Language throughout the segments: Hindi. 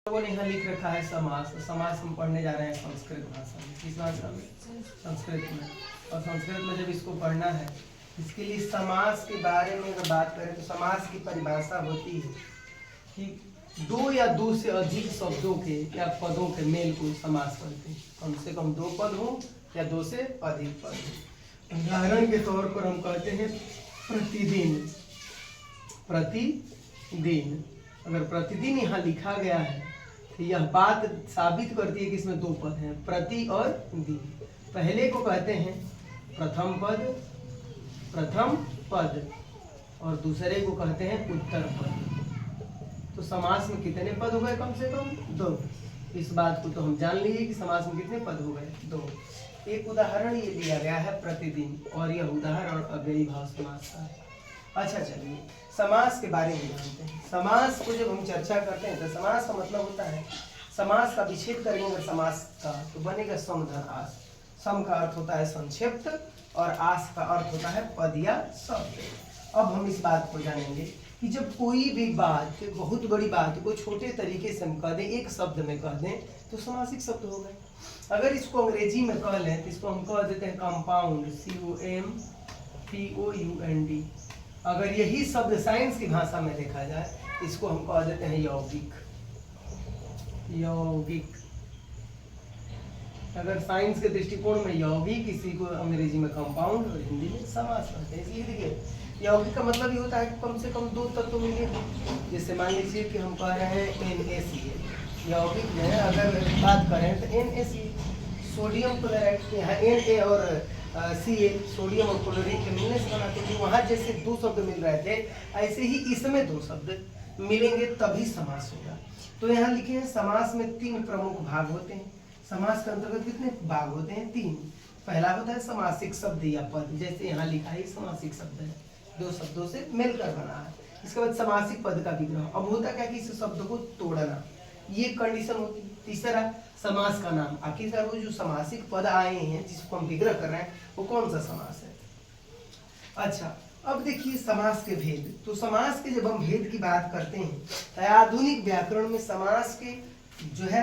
लोगों ने यहाँ लिख रखा है समास। समास हम पढ़ने जा रहे हैं संस्कृत भाषा में। किस भाषा में? संस्कृत में। और संस्कृत में जब इसको पढ़ना है, इसके लिए समास के बारे में अगर बात करें तो समास की परिभाषा होती है कि दो या दो से अधिक शब्दों के या पदों के मेल को समास कहते हैं। कम से कम दो पद हो या दो से अधिक पद हो। उदाहरण के तौर पर हम कहते हैं प्रतिदिन। प्रतिदिन अगर प्रतिदिन यहाँ लिखा गया है तो यह बात साबित करती है कि इसमें दो पद हैं, प्रति और दिन। पहले को कहते हैं प्रथम पद और दूसरे को कहते हैं उत्तर पद। तो समास में कितने पद हो गए? कम से कम दो। इस बात को तो हम जान लीजिए कि समास में कितने पद हो गए? दो। एक उदाहरण ये दिया गया है प्रतिदिन, और यह उदाहरण अव्ययी भाव समास का है। अच्छा, चलिए समास के बारे में जानते हैं। समास को जब हम चर्चा करते हैं तो समास का मतलब होता है, समास का विच्छेद करेंगे अगर समास का तो बनेगा सम धन आस। सम का अर्थ होता है संक्षिप्त और आस का अर्थ होता है पद या शब्द। अब हम इस बात को जानेंगे कि जब कोई भी बात, बहुत बड़ी बात को छोटे तरीके से हम कह दें, एक शब्द में कह दें तो समासिक शब्द हो गए। अगर इसको अंग्रेजी में कह लें तो इसको हम कह देते हैं कंपाउंड, COMPOUND। अगर यही शब्द साइंस की भाषा में देखा जाए इसको हम कह देते हैं यौगिक। अगर साइंस के दृष्टिकोण में यौगिक, इसी को अंग्रेजी में कंपाउंड और हिंदी में समास कहते हैं। इसलिए देखिए यौगिक का मतलब ये होता है कि कम से कम दो तत्व मिले। जैसे मान लीजिए कि हम कह रहे हैं NaCl। यौगिक में अगर बात करें तो NaCl, सोडियम क्लोराइड, यहाँ Na और Cl सोडियम और क्लोरीन के मिलने से बनाते हैं। वहाँ जैसे दो शब्द मिल रहे थे, ऐसे ही इसमें दो शब्द मिलेंगे तभी समास होगा। तो यहाँ लिखे हैं समास में तीन प्रमुख भाग होते हैं। समास के अंतर्गत कितने भाग होते हैं? तीन। पहला होता है समासिक शब्द या पद, जैसे यहाँ लिखा है समासिक शब्द है, दो शब्दों से मिलकर बना है। इसके बाद समासिक पद का विग्रह। अब होता क्या कि इस शब्द को तोड़ना, ये कंडीशन होती है। तीसरा समास का नाम, आखिरकार वो जो समासिक पद आए हैं जिसको हम विग्रह कर रहे हैं वो कौन सा समास है। अच्छा, अब देखिए समास के भेद। तो समास के जब हम भेद की बात करते हैं तो आधुनिक व्याकरण में समास के जो है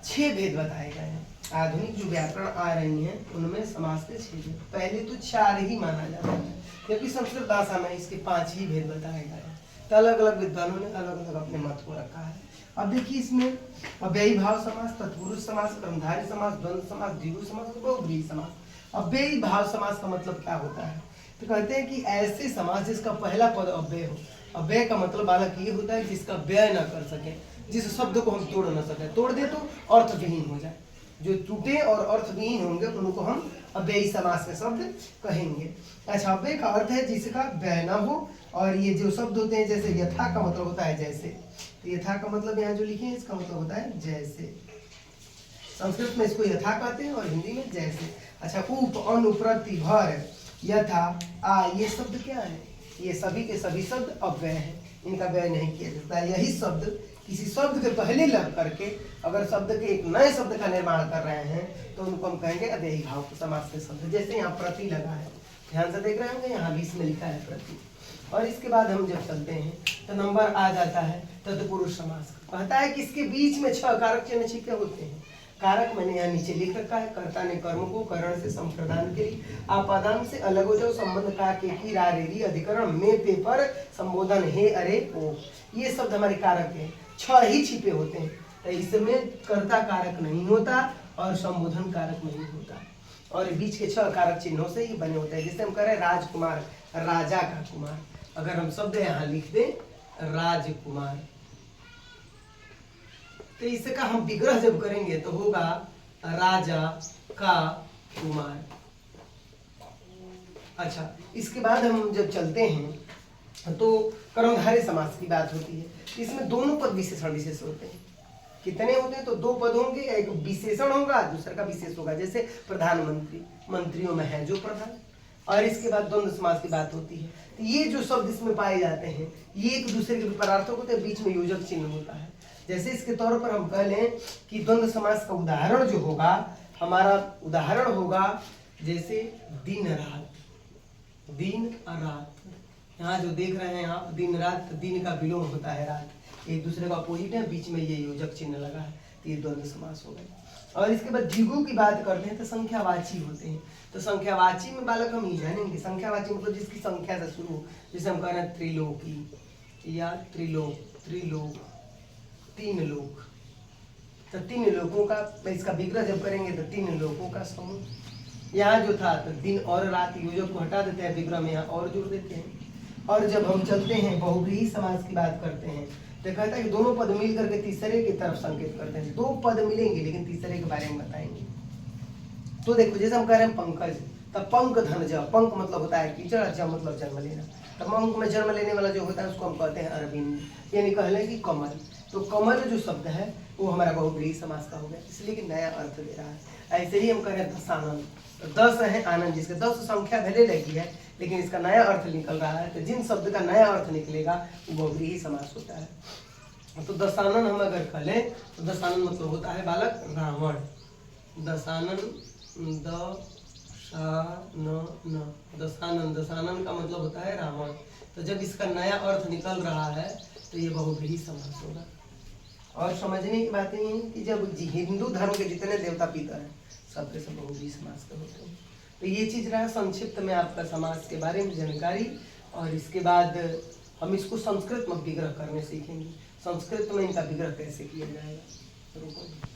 6 भेद बताए गए हैं। आधुनिक जो व्याकरण आ रही हैं उनमें समास के 6 भेद। पहले तो 4 ही माना जाता है, क्योंकि संस्कृत भाषा में इसके 5 ही भेद बताए गए हैं। तो अलग अलग विद्वानों ने अलग अलग अपने मत को रखा है। अब देखिए इसमें अव्ययी भाव समास, तत्पुरुष समास, कर्मधारय समास, द्वंद्व समास, द्विगु समास और बहुब्रीहि समास। अव्ययी भाव समास का मतलब क्या होता है? तो कहते हैं कि ऐसे समास जिसका पहला पद अव्यय हो। अव्यय का मतलब हालांकि ये होता है जिसका व्यय न कर सके, जिस शब्द को हम तोड़ न सके, तोड़ दे तो अर्थविहीन हो जाए। जो टूटे और अर्थविहीन होंगे उनको हम अव्ययी समास के शब्द कहेंगे। अच्छा, अव्यय का अर्थ है जिसका व्यय न हो, और ये जो शब्द होते हैं जैसे यथा का मतलब होता है जैसे, तो यथा का मतलब यहाँ जो लिखे हैं इसका मतलब होता है जैसे। संस्कृत में इसको यथा कहते हैं और हिंदी में जैसे। अच्छा, उप, अनु, प्रति, भर, यथा, आ, ये शब्द क्या है? ये सभी के सभी शब्द अव्यय हैं, इनका व्यय नहीं किया जाता। यही शब्द किसी शब्द के पहले लग करके अगर शब्द के एक नए शब्द का निर्माण कर रहे हैं तो उनको हम कहेंगे अव्ययी भाव समास के शब्द। जैसे यहाँ प्रति लगा है, ध्यान से देख रहे होंगे, यहाँ 20 में लिखा है प्रति। और इसके बाद हम जब चलते हैं तो नंबर आ जाता है तत्पुरुष समास। कहता है कि इसके बीच में 6 कारक चिन्ह छिपे होते हैं। कारक मैंने यहाँ नीचे लिख रखा है। कर्ता ने कर्म को करण से संप्रदान के लिए आपादान से अलग हो जाओ, संबंध का के की रे अधिकरण में पेपर संबोधन हे अरे ओ, ये शब्द हमारे कारक है। 6 ही छिपे होते हैं, तो इसमें कर्ता कारक नहीं होता और संबोधन कारक नहीं होता, और बीच के 6 कारक चिन्हों से ही बने होते हैं। जैसे हम कह रहे हैं राजकुमार, राजा का कुमार, अगर हम शब्द यहाँ लिख दें राजकुमार तो इसका हम विग्रह जब करेंगे तो होगा राजा का कुमार। अच्छा, इसके बाद हम जब चलते हैं तो कर्मधारय समास की बात होती है। इसमें दोनों पद विशेषण विशेष होते हैं। कितने होते हैं? तो 2 पद होंगे, एक विशेषण होगा दूसरा का विशेष होगा। जैसे प्रधानमंत्री, मंत्रियों में है जो प्रधान। और इसके बाद द्वंद्व समास की बात होती है। तो ये जो शब्द इसमें पाए जाते हैं ये एक दूसरे के विपरीतार्थक होते हैं, बीच में योजक चिन्ह होता है। जैसे इसके तौर पर हम कह लें कि द्वंद्व समास का उदाहरण जो होगा, हमारा उदाहरण होगा जैसे दिन रात, दिन और रात। यहाँ जो देख रहे हैं आप दिन रात, दिन का विलोम होता है रात, एक दूसरे का अपोजिट है, बीच में ये योजक चिन्ह लगा है, तो ये द्वंद्व समास हो गए। और इसके बाद द्विगु की बात करते हैं तो संख्यावाची होते हैं। तो संख्यावाची में बालक हम ये जानेंगे, संख्यावाची मतलब जिसकी संख्या से शुरू हो, जैसे हम कह रहे हैं त्रिलोकी या त्रिलोक, त्रिलोक, तीन लोक। तो तीन लोकों का, इसका विग्रह जब करेंगे तो तीन लोकों का समूह। यहाँ जो था तो दिन और रात योजक को हटा देते हैं, विग्रह में यहाँ और जोड़ देते हैं। और जब हम चलते हैं बहुव्रीहि समास की बात करते हैं तो कहता है कि दोनों पद मिल करके तीसरे की तरफ संकेत करते हैं। दो पद मिलेंगे लेकिन तीसरे के बारे में बताएंगे। तो देखो जैसे हम कह रहे हैं पंकज, तब पंक धन ज, पंक मतलब होता है कीचड़, ज मतलब जन्म लेना। तो पंक में जन्म लेने वाला जो होता है उसको हम कहते हैं अरविंद, यानी कह लें कि कमल। तो कमल जो शब्द है वो हमारा बहुव्रीहि समास का हो गया, इसलिए कि नया अर्थ दे रहा है। ऐसे ही हम कह रहे हैं दशानंद, तो 10 है आनंद, जिसके 10 संख्या भले लगी है लेकिन इसका नया अर्थ निकल रहा है। तो जिन शब्द का नया अर्थ निकलेगा वो बहुव्रीहि समास होता है। तो दशानन हम अगर कह लें तो दशानन मतलब होता है बालक रावण। दशानन, दशानन, दशानन का मतलब होता है रावण। तो जब इसका नया अर्थ निकल रहा है तो ये बहुव्रीहि समास होगा। और समझने की बात ये है कि जब हिंदू धर्म के जितने देवता पितर हैं सबके सब बहुव्रीहि समास के होते हैं। तो ये चीज रहा संक्षिप्त में आपका समास के बारे में जानकारी। और इसके बाद हम इसको संस्कृत में विग्रह करने सीखेंगे, संस्कृत में इनका विग्रह कैसे किया जाएगा।